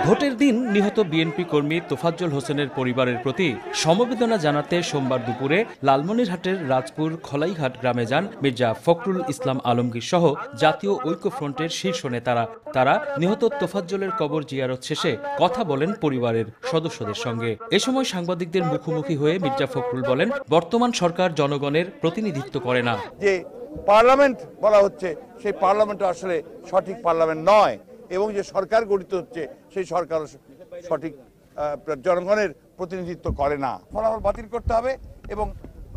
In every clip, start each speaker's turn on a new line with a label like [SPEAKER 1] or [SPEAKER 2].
[SPEAKER 1] ভোটের দিন নিহত বিএনপি কর্মী তোফাজ্জল হোসেনের পরিবারের প্রতি সমবেদনা জানাতে সোমবার দুপুরে লালমনিরহাটের রাজপুর খলাইঘাট গ্রামে যান মির্জা ফখরুল ইসলাম আলমগীর সহ জাতীয় ঐক্যফ্রন্টের শীর্ষ নেতারা। তারা নিহত তোফাজ্জলের কবর জিয়ারত শেষে কথা বলেন পরিবারের সদস্যদের সঙ্গে। এ সময় সাংবাদিকদের মুখোমুখি হয়ে মির্জা ফখরুল বলেন, বর্তমান সরকার জনগণের প্রতিনিধিত্ব করে না।
[SPEAKER 2] যে পার্লামেন্ট বলা হচ্ছে সেই পার্লামেন্ট আসলে সঠিক পার্লামেন্ট নয়, এবং যে সরকার গঠিত হচ্ছে সেই সরকার সঠিক জনগণের প্রতিনিধিত্ব করে না। ফলাফল বাতিল করতে হবে এবং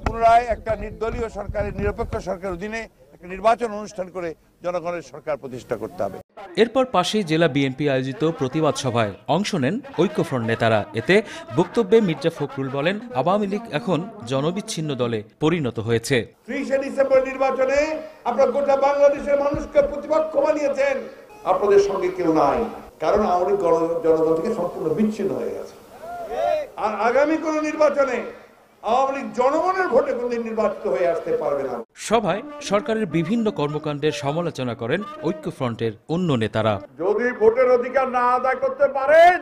[SPEAKER 2] পুনরায় একটা নির্দলীয় সরকারের, নিরপেক্ষ সরকারের অধীনে একটা নির্বাচন অনুষ্ঠান করে জনগণের সরকার প্রতিষ্ঠা করতে হবে।
[SPEAKER 1] এরপর পাশেই জেলা বিএনপি আয়োজিত প্রতিবাদ সভায় অংশ নেন ঐক্যফ্রন্ট নেতারা। এতে বক্তব্যে মির্জা ফখরুল বলেন, আওয়ামী লীগ এখন জনবিচ্ছিন্ন দলে পরিণত হয়েছে।
[SPEAKER 2] 30 ডিসেম্বর নির্বাচনে আপনারা গোটা বাংলাদেশের মানুষকে প্রতিপক্ষ বানিয়েছেন, আপনাদের সঙ্গে কেউ নাই, কারণ আওয়ামী লীগ জনগণ থেকে সম্পূর্ণ বিচ্ছিন্ন হয়ে গেছে। আর আগামী কোন নির্বাচনে আওয়ামী লীগ জনগণের ভোটে কোনদিন নির্বাচিত হয়ে আসতে পারবে না।
[SPEAKER 1] সভায় সরকারের বিভিন্ন কর্মকাণ্ডের সমালোচনা করেন ঐক্যফ্রন্টের অন্য নেতারা।
[SPEAKER 2] যদি ভোটের অধিকার না আদায় করতে পারেন,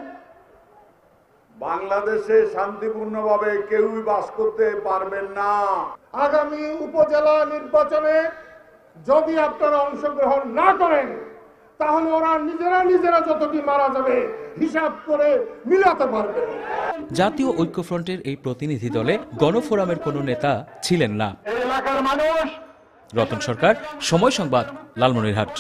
[SPEAKER 2] বাংলাদেশে শান্তিপূর্ণভাবে কেউই বাস করতে পারবেন না। আগামী উপজেলা নির্বাচনে যদি আপনারা অংশগ্রহণ না করেন, তাহলে ওরা নিজেরা যতটি মারা যাবে হিসাব করে মিলাতে পারবে।
[SPEAKER 1] জাতীয় ঐক্যফ্রন্টের এই প্রতিনিধি দলে গণফোরামের কোনো নেতা ছিলেন না।
[SPEAKER 2] এলাকার মানুষ।
[SPEAKER 1] রতন সরকার, সময় সংবাদ, লালমনিরহাট।